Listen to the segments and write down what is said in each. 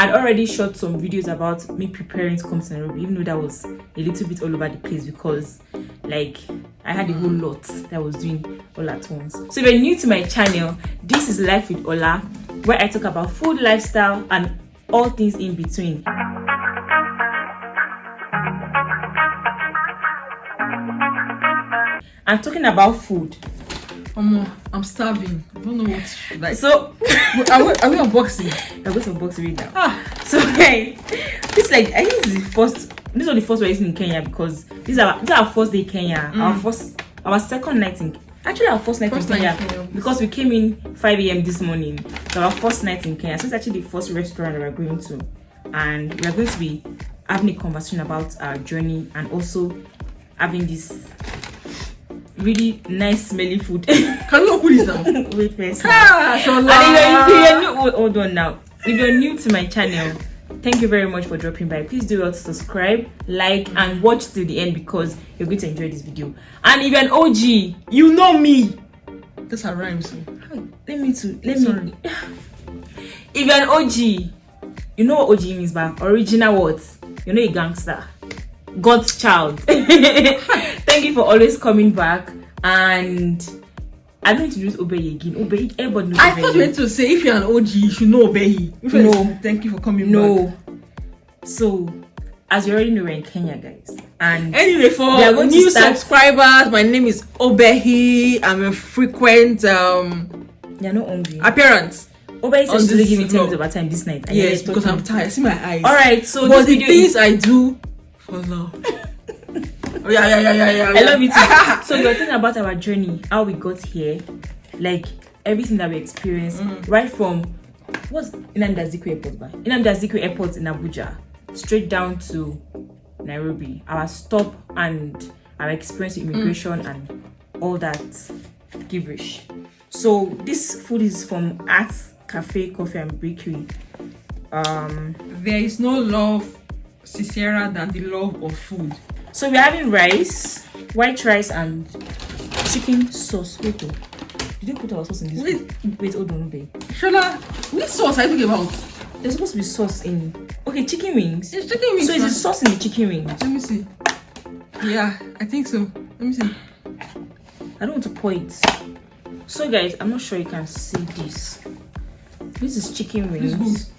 I'd already shot some videos about me preparing to come to Nairobi, even though that was a little bit all over the place because like I had a whole lot that I was doing all at once. So if you're new to my channel, this is Life with Ola, where I talk about food, lifestyle, and all things in between. I'm talking about food. I'm starving. I don't know what. Like, so are we unboxing? I'm going to unbox it right now. So hey, this like I think this is the first. This was the first we're using in Kenya because this is our first day in Kenya. Our second night in actually our first night in Kenya because we came in 5 a.m. this morning. So our first night in Kenya. So it's actually the first restaurant that we're going to, and we're going to be having a conversation about our journey and also having this really nice smelly food. Can we open this now? Wait first. Hold on now. If you're new to my channel, thank you very much for dropping by. Please do well to subscribe, like, and watch till the end because you're going to enjoy this video. And if you're an OG, you know me. That's a rhyme. So. Let me. If you're an OG, you know what OG means by original words. You know a gangster. God's child. Thank you for always coming back, and I don't introduce Obey again. Obey, everybody knows. I thought you were to say if you're an OG, you should know Obey. No, thank you for coming back. So, as you already know, we're in Kenya, guys. And anyway, for new subscribers, my name is Obehi. I'm a frequent you're not hungry. appearance. Obey said she's giving me 10 minutes of our time this night. Yes, because I'm tired. See my eyes. Alright, so but the things I do for love. Yeah. I love you too. So we're talking about our journey, how we got here, like everything that we experienced, right from what's Nnamdi Azikiwe Airport by Nnamdi Azikiwe Airport in Abuja, straight down to Nairobi, our stop and our experience with immigration and all that gibberish. So this food is from Art Cafe, Coffee and Bakery. There is no love sincerer than the love of food. So we're having rice, white rice, and chicken sauce. Wait, did you put our sauce in this? Wait, hold on, babe. Shola, which sauce are you talking about? There's supposed to be sauce in. Okay, chicken wings. It's chicken wings. So is it sauce in the chicken wings? Let me see. Yeah, I think so. Let me see. I don't want to pour it. So guys, I'm not sure you can see this. This is chicken wings.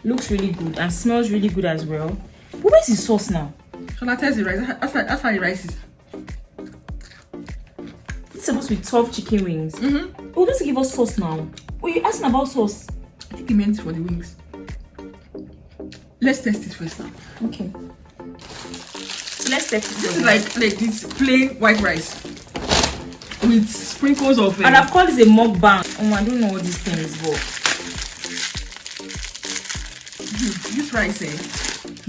Looks really good and smells really good as well. But where's the sauce now? Shola, test the rice. That's how the rice is. It's supposed to be 12 chicken wings. Oh, doesn't give us sauce now. Oh, you're asking about sauce? I think he meant for the wings. Let's test it first now. Okay. So let's test it. This is like this plain white rice with sprinkles of. And I've called this a mukbang. Oh, I don't know what this thing is, but this rice,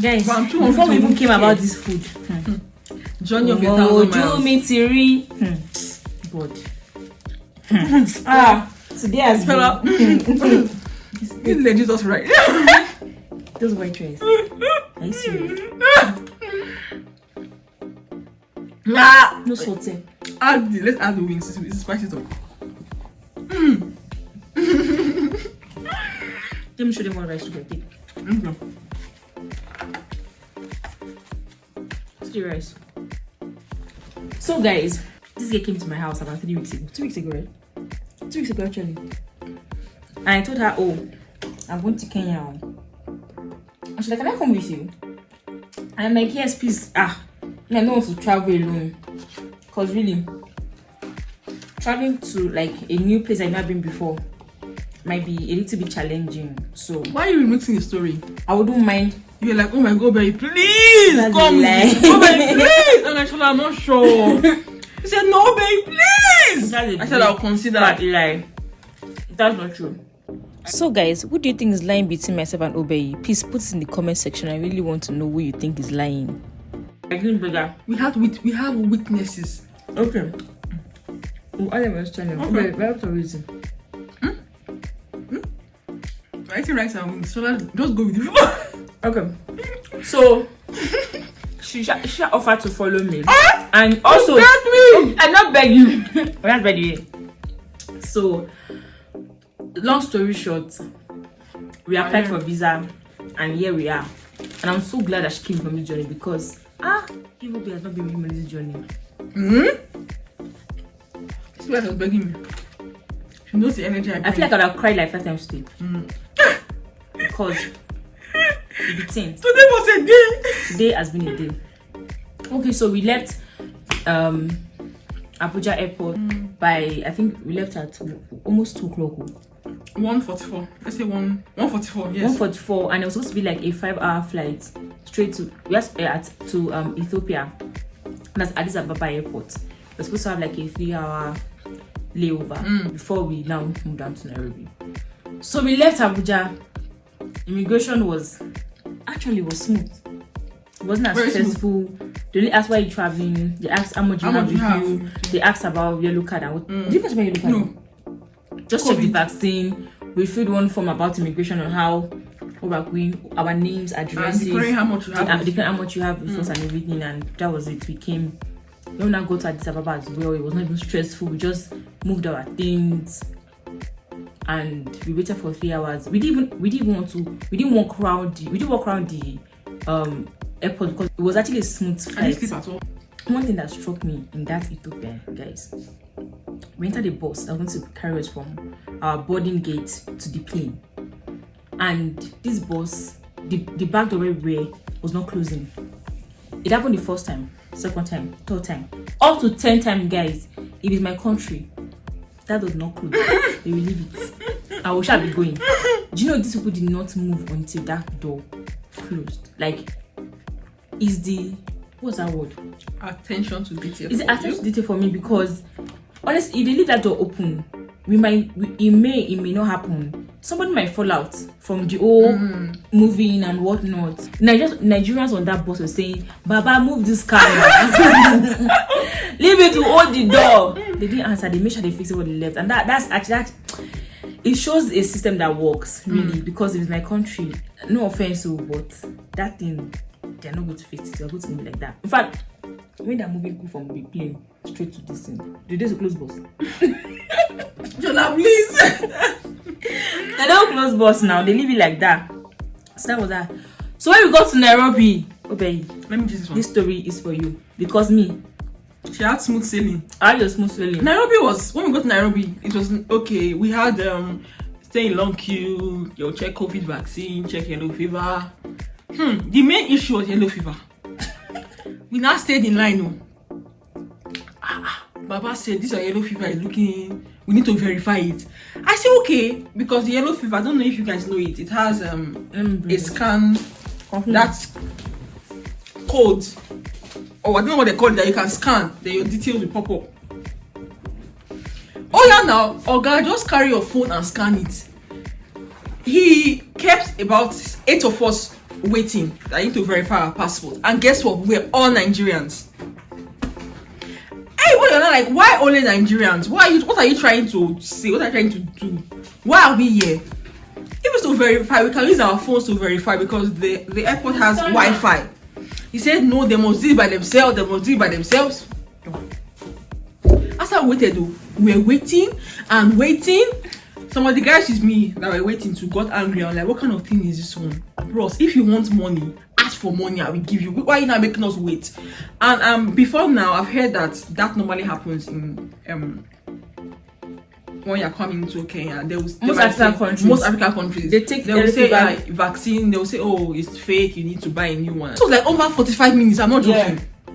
guys. Before we even came about this food, journey of 1,000 miles. God. Today has been. This legit us right. Those white rice. Are you serious? No salty. Let's add the wings. It's spicy though. Let me show them what rice to get. See the rice. So guys, this girl came to my house about 3 weeks ago. 2 weeks ago, right? 2 weeks ago actually. And I told her, oh, I'm going to Kenya. And she's like, can I come with you? And I'm like, yes, please. I don't want to travel alone. Because really, traveling to like a new place I've never been before might be a little bit challenging. So why are you remixing the story? I wouldn't mind. You're like, oh my god, baby, please come with me. Oh baby, please. And I said, I'm not sure. He said, no, baby, please. I said, I'll consider. Lie. That's not true. So guys, who do you think is lying between myself and Obey? Please put it in the comment section. I really want to know who you think is lying. We have weaknesses. Okay. I am channel. Okay, very for reason. I eating rice and wings, so just go with you. Okay. So she offered to follow me, and also I not beg you. I not beg you. So long story short, we applied for visa and here we are. And I'm so glad that she came from this journey because Iwobi has not been with me on this journey. This wife was begging me. She knows the energy I feel like I would have cried like 5 times today. Because it be things. Today was a day. Today has been a day. Okay, so we left Abuja airport by, I think we left at almost 2 o'clock. 1:44. Let's say 1:44. Yes. 1:44, and it was supposed to be like a 5-hour flight straight to Ethiopia. That's Addis Ababa airport. We're supposed to have like a 3-hour layover before we now move down to Nairobi. So we left Abuja. Immigration was smooth. It wasn't as stressful. They only asked why you're traveling. They asked how much you have with you. They asked about yellow card. And what, do you guys remember yellow card? No. Just check the vaccine. We filled one form about immigration on how our names, addresses, declaring how much you have with us and everything. And that was it. We came. We now go to Addis Ababa as well. It was not even stressful. We just moved our things. And we waited for 3 hours. We didn't walk around the airport because it was actually a smooth flight. One thing that struck me in that Ethiopia, guys, we entered a bus that was going to carry us from our boarding gate to the plane, and this bus, the back door where we were was not closing. It happened the first time, second time, third time, up to 10 times, guys. If it's my country, that does not close. They will leave it. I will shall be going. Do you know these people did not move until that door closed? Like, what's that word? Attention to detail. Is it attention to detail for me? Because honestly, if they leave that door open, it may not happen. Somebody might fall out from the whole moving and whatnot. Nigerians on that bus were saying, "Baba, move this car. Leave it to hold the door." They didn't answer. They made sure they fixed it when they left, and that's actually it shows a system that works really. Because if it's my country, no offense, but that thing, they're not going to fix it. They're going to move like that. In fact, when they're moving from the plane straight to this thing, do they close bus? Jola, please. They don't close bus now. They leave it like that. So that was that. So when we got to Nairobi, Obey, let me just this story is for you because she had smooth sailing. I had smooth sailing. Nairobi was, when we got to Nairobi, it was okay. We had stay in long queue. You'll check COVID vaccine, check yellow fever. The main issue was yellow fever. We now stayed in line. Baba said this yellow fever is looking. We need to verify it. I said okay, because the yellow fever, I don't know if you guys know it. It has a scan that's code, or I don't know what they call it, that you can scan. Then your details will pop up. Oh yeah, now Oga, just carry your phone and scan it. He kept about 8 of us waiting. I need to verify our passport, and guess what? We're all Nigerians. Hey, but you're not like, why only Nigerians? What are you trying to say? What are you trying to do? Why are we here? If it's to verify, we can use our phones to verify because the airport has Wi-Fi. He said no, they must do it by themselves. They must do it by themselves. After we waited, we were waiting and waiting. Some of the guys with me that were waiting to got angry. I'm like, what kind of thing is this one? Bros, if you want money, ask for money, I will give you. Why are you not making us wait? And before now, I've heard that normally happens in when you're coming to Kenya. Most African countries. They will say vaccine, they will say, oh, it's fake, you need to buy a new one. So like over 45 minutes, I'm not joking. Yeah.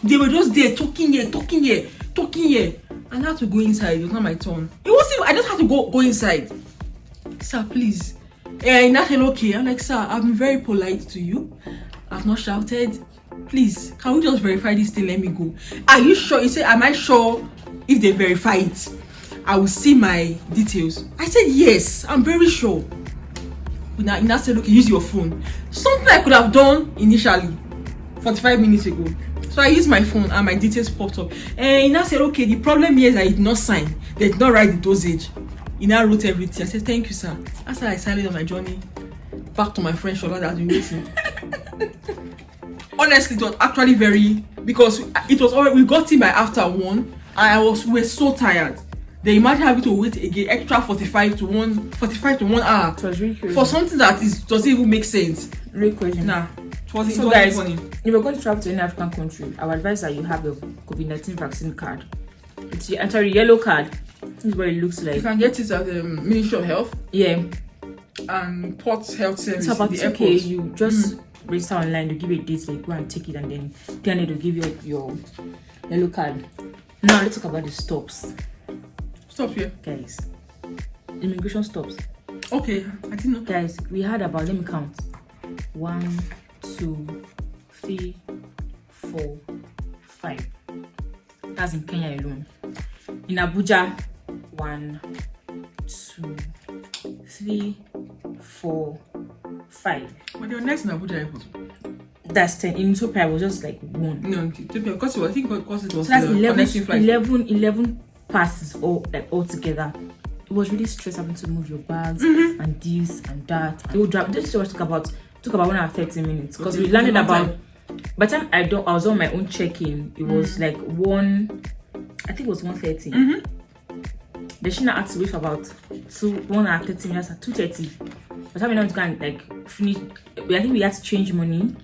They were just there talking here. And I had to go inside. It was not my turn. It wasn't. I just had to go inside. Sir, please. Nothing okay. I'm like, sir, I've been very polite to you. I've not shouted. Please, can we just verify this thing? Let me go. Are you sure? He said, am I sure if they verify it, I will see my details? I said, yes, I'm very sure. He now said, okay, use your phone. Something I could have done initially, 45 minutes ago. So I used my phone and my details popped up. And he now said, okay, the problem here is I did not sign. They did not write the dosage. He now wrote everything. I said, thank you, sir. After I started on my journey back to my friend Shola that has been waiting. Honestly, it was actually very, because it was already, we got in by after 1 and we were so tired. Then imagine having to wait again extra 45 to 1 hour. It was really crazy. For something that doesn't even make sense. Really crazy. Nah. So guys, if you're going to travel to any African country, I would advise that you have a COVID-19 vaccine card. It's actually a yellow card. This is what it looks like. You can get it at the Ministry of Health. Yeah. And Port Health Service. It's about the 2K. airport. You just register online, they give you a date, they go and take it, and then they'll give you your yellow card. Now let's talk about the stops. Stop here. Guys. Immigration stops. Okay, I didn't know. Guys, we had about, let me count. 1, 2, 3, 4, 5. That's in Kenya alone. In Abuja, 1, 2, 3, 4, 5. But they were next in Abuja airport. That's 10. In Ethiopia, I was just like 1. No, in Ethiopia, because it was So that's 11 passes all together. It was really stressful having to move your bags and this and that. And we'll drop this took about 1 hour 30 minutes because we landed about. By the time I was on my own check-in, it was like 1. I think it was 1:30. The Shina had to wait for about 1 hour 30 minutes at 2:30. By the time we now go and like finish, I think we had to change money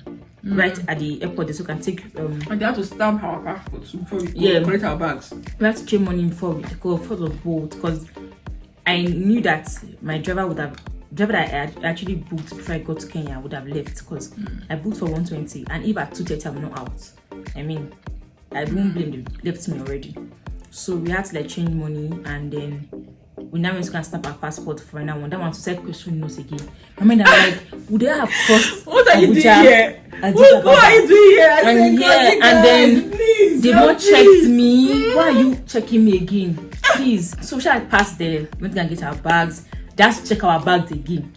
right at the airport so we can take. And they had to stamp our passports before we go collect our bags. We had to change money before we go for the boat because I knew that my driver that I had actually booked before I got to Kenya would have left because I booked for 1:20, and if at 2:30 I'm not out, I mean, I won't blame them, left me already. So we had to like change money, and then we now went to go stamp our passport for now. That one to say question us again. I mean, I'm like, would they have crossed? What are you doing here? What are you doing here? And then they not checked me. Why are you checking me again? Please. So we shall pass there. We went to get our bags. Just check our bags again.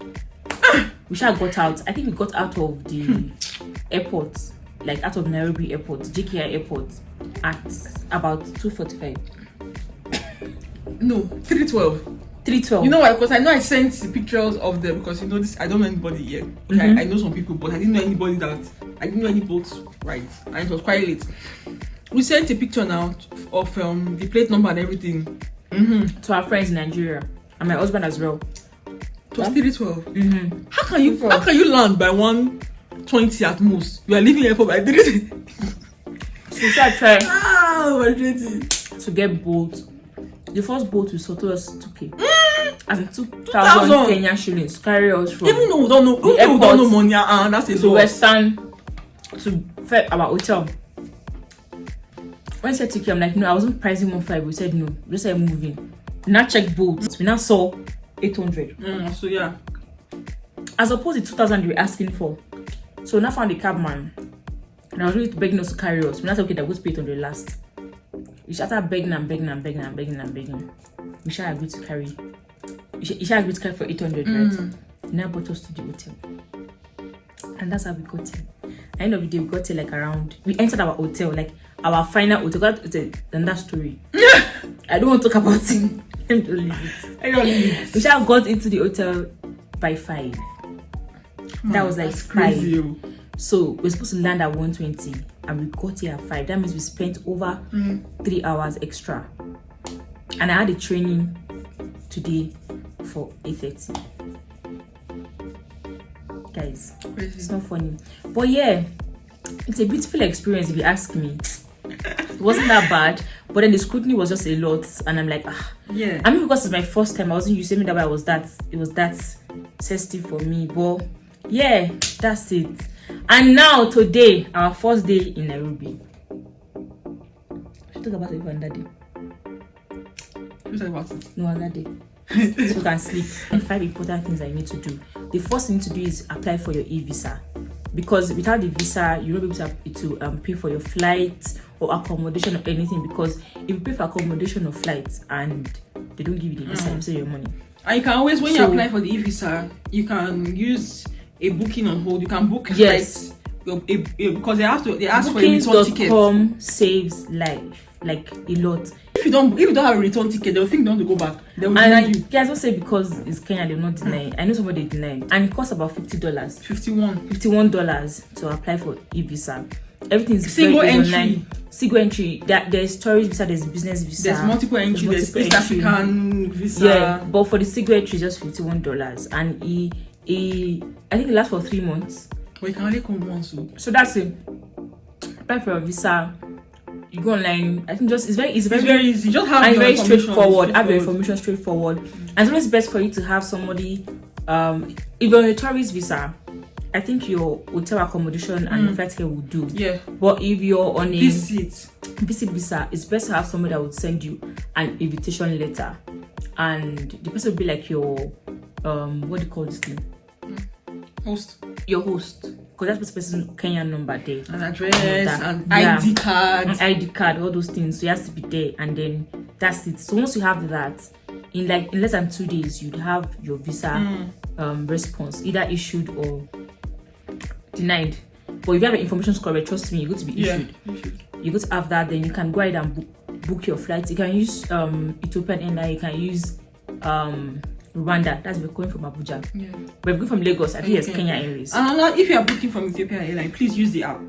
We shall got out. I think we got out of the airport, like out of Nairobi airport, JKI airport, at about 2:45. No, 3:12. 3:12. You know why? Because I know I sent the pictures of them because you know this. I don't know anybody yet. Okay, I know some people, but I didn't know anybody I didn't know any boats right, and it was quite late. We sent a picture now of the plate number and everything to our friends in Nigeria and my husband as well. It was 3:12. How can you land by 1:20 at most? You are leaving airport by 3. So I tried to get boat. The first boat we saw was 2K. As in 2,000 Kenyan shillings carry us from. Even though we don't know money, that's a so Western to our hotel. When I said 2K, I'm like, no, I wasn't pricing 1.5. We said no, we just started moving. We now checked boats. We now saw 800. So yeah, as opposed to 2,000 they were asking for. So we now found the cabman, and I was really begging us to carry us. We now said, okay, that was 800 last. We started begging. We shall agree to carry. You shall agree to carry for 800, right? He now brought us to the hotel, and that's how we got here. At the end of the day, we got here like around. We entered our hotel, like our final hotel. Then that story. I don't want to talk about it. I don't leave it. We shall got into the hotel by 5. That was like crazy. So we're supposed to land at 1:20, and we got here at 5. That means we spent over 3 hours extra. And I had a training today for 8:30. Guys, it's not funny, but yeah, it's a beautiful experience if you ask me. It wasn't that bad, but then the scrutiny was just a lot, and I'm like, yeah. I mean, because it's my first time, I wasn't used to it. That way, it was that sensitive for me. But yeah, that's it. And now today, our first day in Nairobi. Should talk about it on that day. No other day. So you can sleep. And 5 important things I need to do. The first thing to do is apply for your e-visa, because without the visa you won't be able to pay for your flight or accommodation or anything. Because if you pay for accommodation or flights and they don't give you the visa, you save your money. And you can always, when you apply for the e-visa, you can use a booking on hold. You can book flights because they ask for a return ticket. Booking.com saves life like a lot. If you don't have a return ticket, they'll think you don't want to go back. They will deny you. Guys don't say because it's Kenya they'll not deny it. I know somebody denied, and it costs about $50. $51 $51 to apply for e-visa. everything's single entry. Online. Single entry. There's tourist visa, there's business visa. There's multiple entry. There's East African visa. Yeah, but for the single entry, just $51, and I think it lasts for 3 months. But you can only come once. So that's it. Apply for a visa. You go online. I think it's very easy. Just have and very straightforward. Have your information straightforward. And it's always best for you to have somebody. If you're on a tourist visa, I think your hotel accommodation and your flight ticket will do. Yeah. But if you're on a visit visa, it's best to have somebody that would send you an invitation letter, and the person will be like your what do you call this thing? Host. Your host, because that's the person's Kenyan number there, an address, and ID card, all those things. So it has to be there, and then that's it. So once you have that, in less than 2 days, you'd have your visa response, either issued or denied. But if you have the information correct, trust me, you're going to be issued. You're going to have that. Then you can go ahead and book your flights. You can use Ethiopian Airlines. You can use Rwanda. That's we're going from Abuja. Yeah. But if we go from Lagos, I think it's Kenya Airways. And if you are booking from Ethiopian Airlines, please use the app.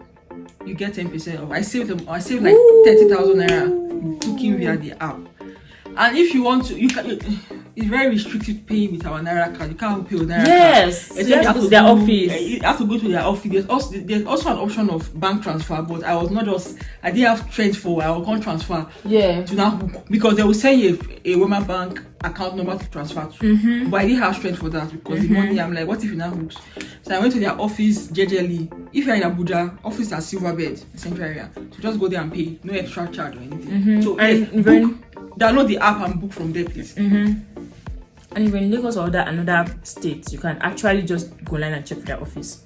You get 10% off. I saved like 30,000 naira booking via the app. And if you want to, you can. It's very restricted paying with our Naira card. You can't pay with Naira card. Yes, you have to go to their office. You have to go to their office. There's also an option of bank transfer, but I didn't have strength for. I can't transfer. Yeah. To now because they will send you a woman bank account number to transfer to. But I didn't have strength for that because the money. I'm like, what if you now hooks? So I went to their office, JJL. If you're in Abuja, office at Silverbed, central area. So just go there and pay. No extra charge or anything. So download the app and book from there, please. And if you're in Lagos or another state, you can actually just go online and check for their office.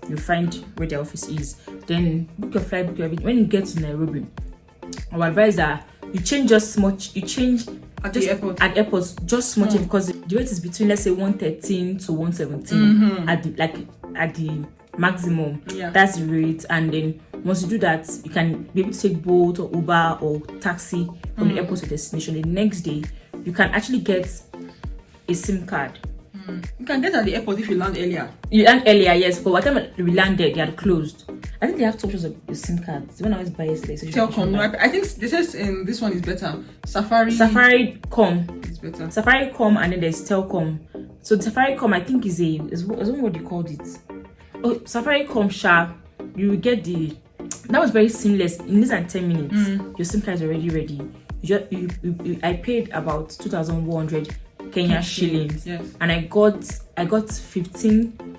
You find where their office is. Then book your flight, book your everything. When you get to Nairobi, our advisor, you change just much. You change at the airport. At airports, just much because the rate is between, let's say, 113 to 117 at the maximum. Yeah. That's the rate. And then once you do that, you can be able to take Bolt or Uber or taxi from the airport to destination. The next day, you can actually get a SIM card. You can get at the airport if you land earlier. You land earlier, yes. But by the time we landed, they had closed. I think they have two options of the SIM cards. The one I always buy yesterday. Telcom. No, I think this is this one is better. Safaricom is better. Safaricom, and then there's Telcom. So the Safaricom, I think is what they called it. Oh, Safaricom Sharp. You will get that was very seamless. In less than 10 minutes, your SIM card is already ready. I paid about 2,100 Kenya shillings, yes. And I got 15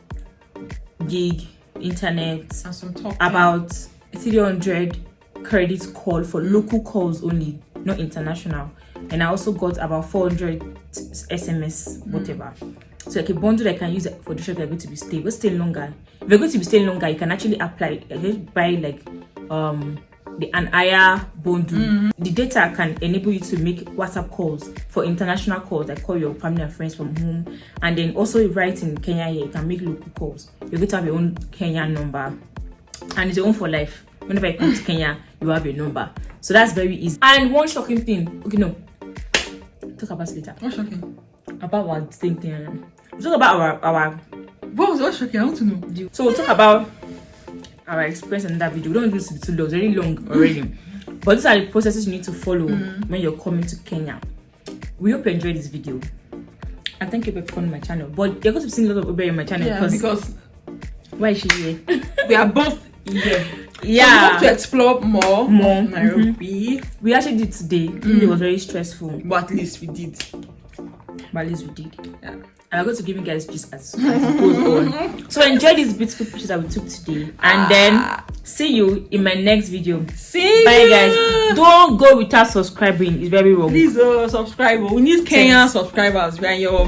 gig internet and some talk about 300 credit call for local calls only, not international. And I also got about 400 SMS, whatever. So like a bundle that I can use for the shop that are going to be staying. But stay longer. If you're going to be staying longer, you can actually apply. Buy like an higher bundle. The data can enable you to make WhatsApp calls for international calls, like call your family and friends from home. And then also right in Kenya here, you can make local calls. You're going to have your own Kenyan number, and it's your own for life. Whenever you come to Kenya, you have your number. So that's very easy. And one shocking thing, okay, no, talk about it later. What shocking? About our thing. We'll talk about our. What shocking? I want to know. So we'll talk about our experience in that video. We don't do this to be too long. It's very long already. But these are the processes you need to follow when you're coming to Kenya. We hope you enjoyed this video. And thank you for coming to my channel. But you're going to be seeing a lot of Ube in my channel because why is she here? We are both here. Yeah. So we hope to explore more Nairobi. We actually did today. It was very stressful. But at least we did. Yeah. And I'm going to give you guys just as it goes on. So enjoy these beautiful pictures that we took today. And then see you in my next video. Bye guys. Don't go without subscribing. It's very wrong. Please subscribe. We need Kenyan subscribers. We're in your